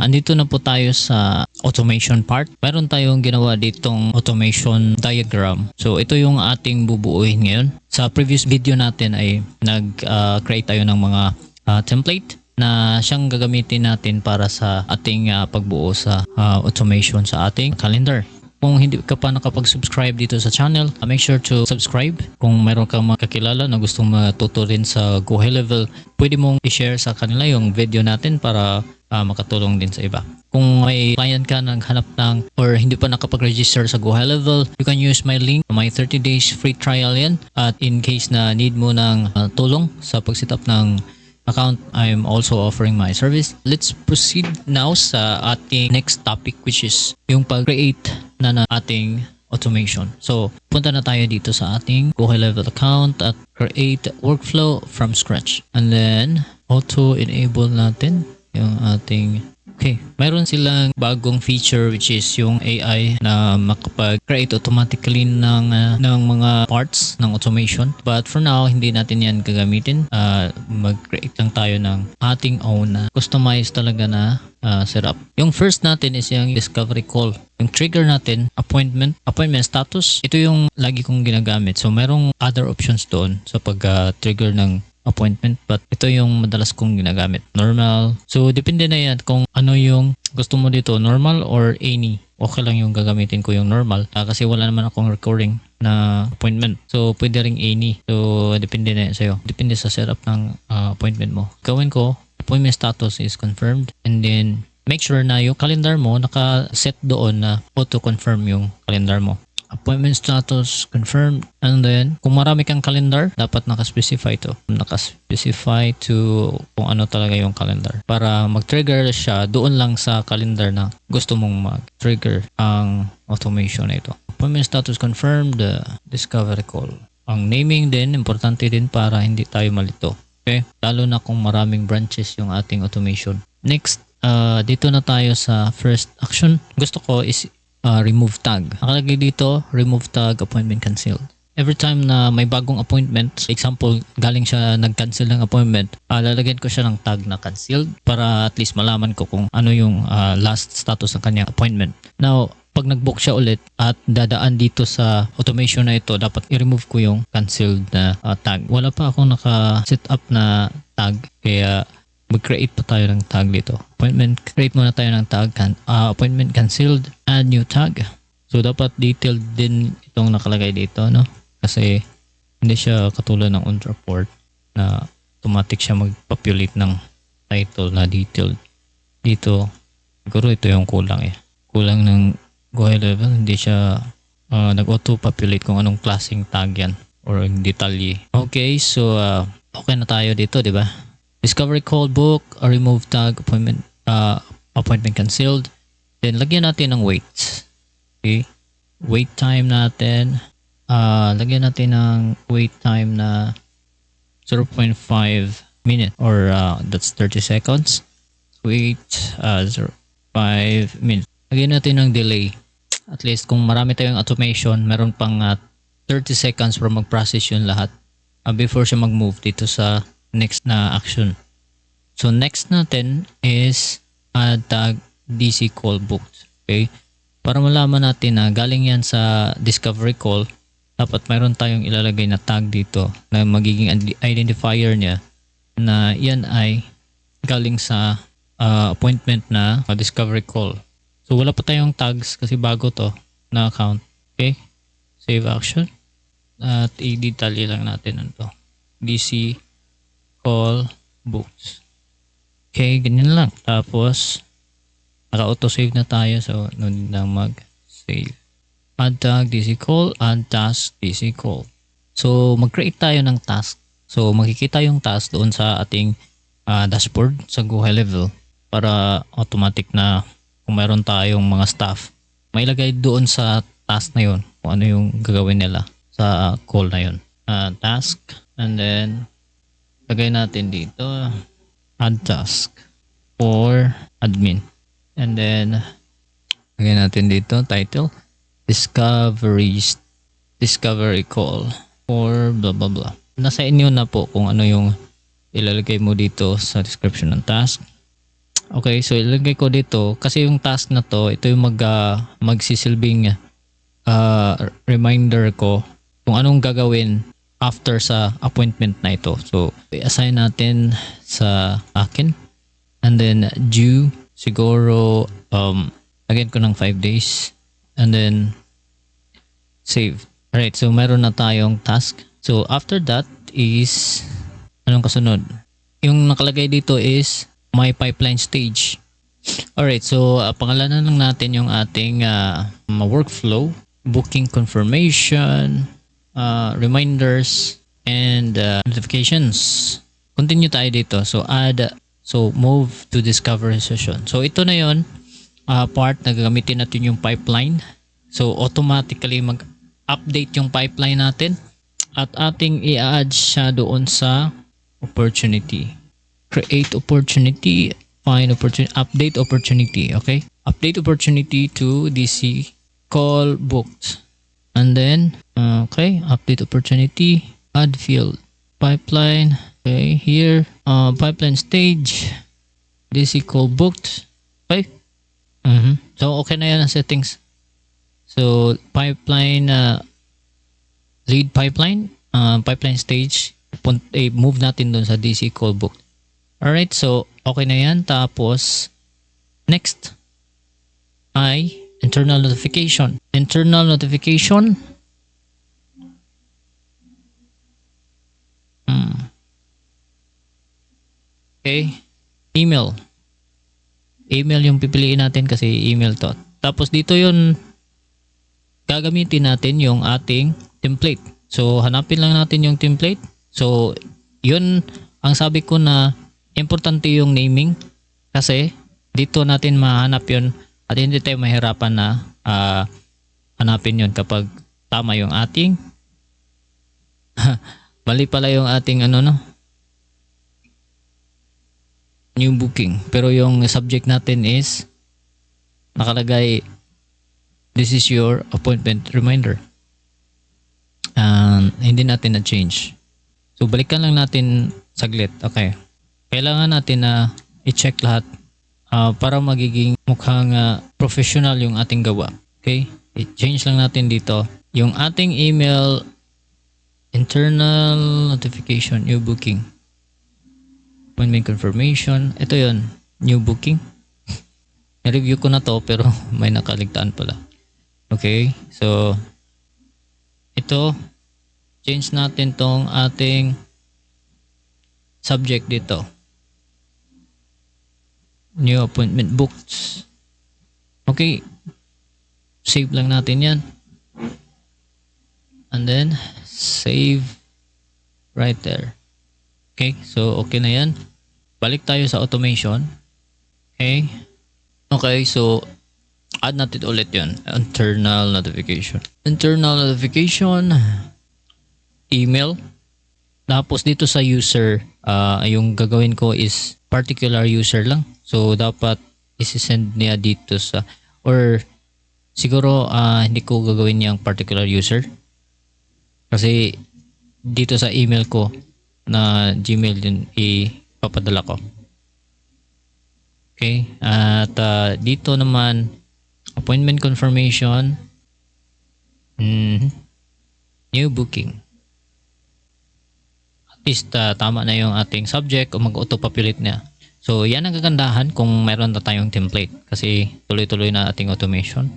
andito na po tayo sa automation part. Meron tayong ginawa ditong automation diagram. So ito yung ating bubuuin ngayon. Sa previous video natin ay nag-create tayo ng mga template na siyang gagamitin natin para sa ating pagbuo sa automation sa ating calendar. Kung hindi ka pa nakapag-subscribe dito sa channel, make sure to subscribe. Kung mayroon kang makakilala na gustong matuto rin sa Go High Level, pwede mong i-share sa kanila yung video natin para makatulong din sa iba. Kung may client ka naghanap ng or hindi pa nakapag-register sa Go High Level, you can use my link. May 30 days free trial yan. At in case na need mo ng tulong sa pag-set up ng account, I'm also offering my service. Let's proceed now sa ating next topic, which is yung pag-create na ating automation. So, punta na tayo dito sa ating Go High Level account at create workflow from scratch. And then, auto-enable natin yung ating. Okay, mayroon silang bagong feature which is yung AI na makapag-create automatically ng mga parts ng automation. But for now, hindi natin yan gagamitin. Mag-create lang tayo ng ating own na customized talaga na setup. Yung first natin is yung discovery call. Yung trigger natin, appointment status. Ito yung lagi kong ginagamit. So, mayroong other options doon sa pag-trigger ng appointment, but ito yung madalas kong ginagamit. Normal. So, depende na yan kung ano yung gusto mo dito, normal or any. Okay lang yung gagamitin ko yung normal kasi wala naman akong recurring na appointment. So, pwede ring any. So, depende na yan sa'yo. Depende sa setup ng appointment mo. Gawin ko, appointment status is confirmed, and then make sure na yung calendar mo naka-set doon na auto-confirm yung calendar mo. Appointment status confirmed, and then kung marami kang calendar, dapat naka-specify to kung ano talaga yung calendar para mag-trigger siya doon lang sa calendar na gusto mong mag-trigger ang automation na ito. Appointment status confirmed, discovery call. Ang naming din, importante din para hindi tayo malito. Okay? Lalo na kung maraming branches yung ating automation. Next, dito na tayo sa first action. Gusto ko is remove tag. Nakalagay dito, remove tag, appointment canceled. Every time na may bagong appointment, example, galing siya nag-cancel ng appointment, lalagyan ko siya ng tag na canceled para at least malaman ko kung ano yung last status ng kanyang appointment. Now, pag nag-book siya ulit at dadaan dito sa automation na ito, dapat i-remove ko yung canceled na tag. Wala pa akong naka-set up na tag, kaya mag-create pa tayo ng tag dito. Create muna tayo ng tag, appointment canceled, add new tag. So, dapat detailed din itong nakalagay dito, no? Kasi, hindi siya katulad ng on report na automatic siya mag-populate ng title na detailed. Dito, siguro ito yung kulang Kulang ng Go High Level, hindi siya nag-auto-populate kung anong klaseng tag yan or detalye. Okay, so, okay na tayo dito, di ba? Discovery call, book, remove tag, appointment canceled. Then, lagyan natin ng wait. Okay. Wait time natin. Lagyan natin ng wait time na 0.5 minute or that's 30 seconds. Wait 0.5 minutes. Lagyan natin ng delay. At least kung marami tayong automation, meron pang 30 seconds para mag-process yun lahat before siya mag-move dito sa next na action. So next natin is add tag DC call booked. Okay? Para malaman natin na galing yan sa discovery call, dapat mayroon tayong ilalagay na tag dito na magiging identifier niya na yan ay galing sa appointment na discovery call. So wala pa tayong tags kasi bago to na account. Okay? Save action. At i-detalye lang natin ito. DC call books. Okay, ganyan lang. Tapos, naka-auto-save na tayo. So, nun lang mag-save. Add tag, DC call, add task, DC call. So, mag-create tayo ng task. So, makikita yung task doon sa ating dashboard sa Go High Level para automatic na kung mayroon tayong mga staff, may lagay doon sa task na yun kung ano yung gagawin nila sa call na yun. Task, and then lagay natin dito add task for admin, and then lagay natin dito title discovery call for blah blah blah. Nasa inyo na po kung ano yung ilalagay mo dito sa description ng task. Okay, so ilagay ko dito kasi yung task na to, ito yung magsisilbing reminder ko kung anong gagawin after sa appointment na ito. So, i-assign natin sa akin and then due siguro again ko ng 5 days and then save. Alright, so meron na tayong task. So, after that is anong kasunod? Yung nakalagay dito is my pipeline stage. Alright, so pangalanan lang natin yung ating workflow, booking confirmation, reminders, and notifications. Continue tayo dito. So move to discovery session. So ito na yon part na gagamitin natin yung pipeline. So automatically mag-update yung pipeline natin at ating i-add siya doon sa opportunity. Create opportunity, find opportunity, update opportunity. Okay, update opportunity to DC call booked. And then okay, update opportunity, add field, pipeline. Okay, here pipeline stage, DC call booked. Okay, so okay na yan ang settings. So pipeline lead pipeline, pipeline stage, move natin doon sa DC call booked. Alright, so okay na yan. Tapos next ay internal notification. Internal notification. Okay. Email. Email yung pipiliin natin kasi email to. Tapos dito yun gagamitin natin yung ating template. So hanapin lang natin yung template. So yun ang sabi ko na importante yung naming kasi dito natin mahanap yun at hindi tayo mahirapan na hanapin yun kapag tama yung ating mali pala yung ating new booking, pero yung subject natin is nakalagay this is your appointment reminder and hindi natin na change. So balikan lang natin saglit. Okay, kailangan natin na i-check lahat para magiging mukhang professional yung ating gawa. Okay, i-change lang natin dito yung ating email, internal notification, new booking, appointment confirmation. Ito yon, new booking. Na-review ko na to pero may nakaligtaan pala. Okay, so ito change natin tong ating subject dito, new appointment booked. Okay, save lang natin yan and then save right there. Okay, so okay na yan. Balik tayo sa automation. Okay, okay, so add natin ulit yun, internal notification. Internal notification, email. Tapos dito sa user, yung gagawin ko is particular user lang. So dapat isi-send niya dito sa, or siguro hindi ko gagawin yung particular user kasi dito sa email ko na Gmail din ipapadala ko. Okay, at dito naman appointment confirmation, new booking. At least tama na yung ating subject o mag-auto-populate na. So yan ang kagandahan kung meron na tayong template kasi tuloy-tuloy na ating automation.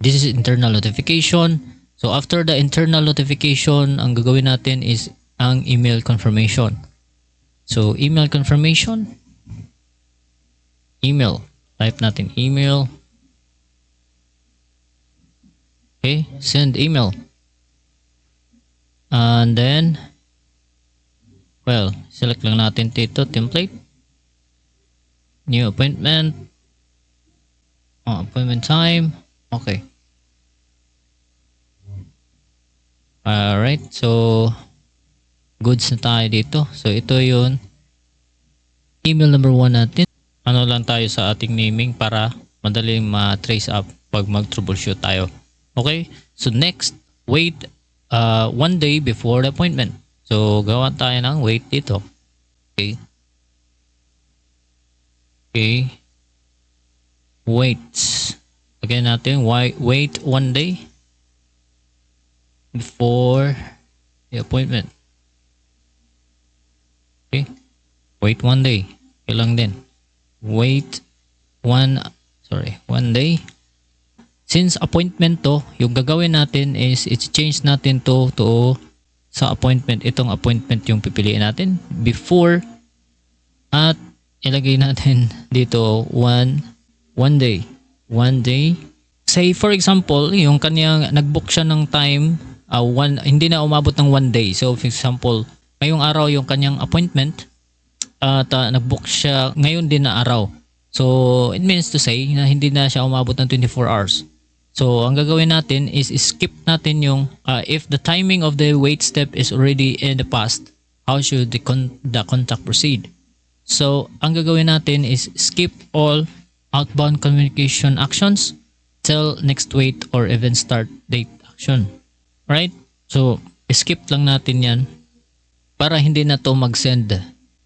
This is internal notification. So after the internal notification, ang gagawin natin is ang email confirmation. So email confirmation, email, type natin email. Okay, send email. And then select lang natin dito template, new appointment, appointment time. Okay, alright, so goods na tayo dito. So ito yun, email number 1 natin. Ano lang tayo sa ating naming para madaling ma-trace up pag mag-troubleshoot tayo. Okay, so next, wait 1 day before the appointment. So gawa tayo ng wait dito. Okay, Okay. Wait. Again natin, wait 1 day before the appointment. Okay. Wait 1 day. Okay lang din. Wait 1 day. Since appointment to, yung gagawin natin is i-change natin to sa appointment. Itong appointment yung pipiliin natin before, at ilagay natin dito 1 day. 1 day. Say for example, yung kanyang nag-book siya ng time, hindi na umabot ng 1 day. So for example, ngayong araw yung kanyang appointment at nag-book siya ngayon din na araw. So it means to say na hindi na siya umabot ng 24 hours. So ang gagawin natin is skip natin yung if the timing of the wait step is already in the past, how should the contact proceed? So ang gagawin natin is skip all outbound communication actions till next wait or event start date action. Right? So skip lang natin yan para hindi na to mag-send.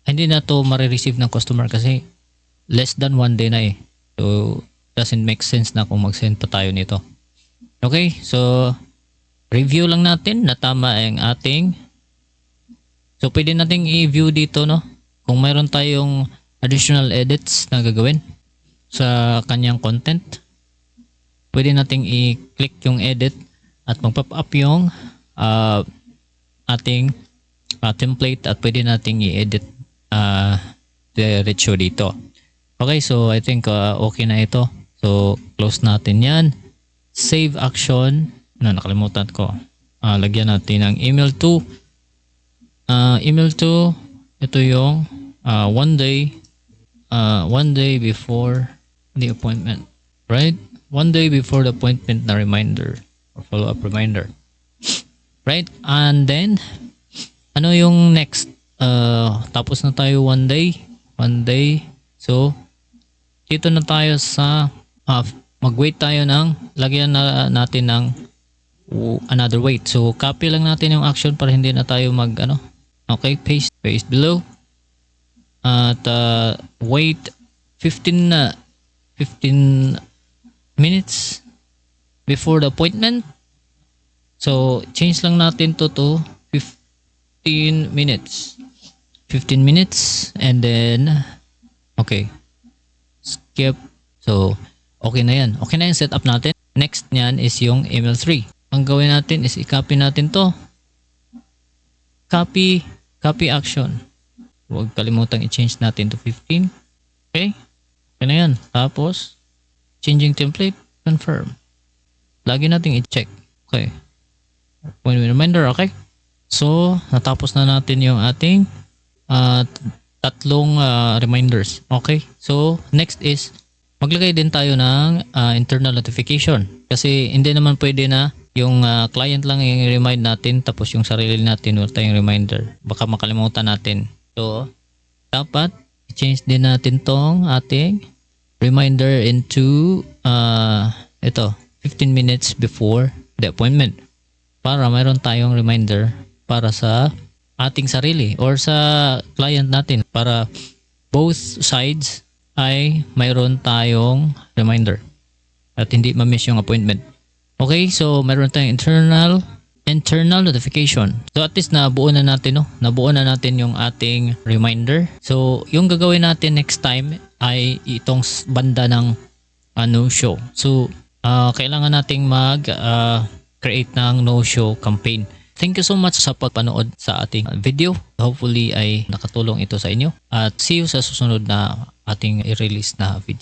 Hindi na to marireceive ng customer kasi less than 1 day na eh. So doesn't make sense na kung mag-send pa tayo nito. Okay, so review lang natin na tama ang ating. So pwede nating i-view dito, no, kung mayroon tayong additional edits na gagawin sa kanyang content. Pwede nating i-click yung edit at mag-pop up yung ating template at pwede nating i-edit diretso dito. Okay, so I think okay na ito. So close natin yan. Save action. Nakalimutan ko. Lagyan natin ng email to. Ito yung 1 day. 1 day before the appointment. Right? 1 day before the appointment na reminder or follow-up reminder. Right? And then, ano yung next? Tapos na tayo 1 day. 1 day. So, dito na tayo sa mag-wait tayo lagyan na natin ng another wait. So copy lang natin yung action para hindi na tayo okay, paste below at wait 15 minutes before the appointment. So change lang natin to 15 minutes and then okay, skip. So okay na yan. Okay na yung setup natin. Next nyan is yung email 3. Ang gawin natin is i-copy natin to. Copy action. Huwag kalimutang i-change natin to 15. Okay? Okay na yan. Tapos, changing template, confirm. Lagi natin i-check. Okay. Appointment reminder, okay? So, natapos na natin yung ating tatlong reminders. Okay? So, next is maglagay din tayo ng internal notification kasi hindi naman pwede na yung client lang yung remind natin tapos yung sarili natin wala tayong reminder, baka makalimutan natin. So dapat i-change din natin tong ating reminder into 15 minutes before the appointment para mayroon tayong reminder para sa ating sarili or sa client natin para both sides ay mayroon tayong reminder at hindi ma-miss yung appointment. Okay, so mayroon tayong internal notification. So at least nabuo na natin, no? Nabuo na natin yung ating reminder. So yung gagawin natin next time ay itong banda ng no-show. So kailangan nating create ng no-show campaign. Thank you so much sa pagpanood sa ating video. Hopefully ay nakatulong ito sa inyo at see you sa susunod na ating i-release na video.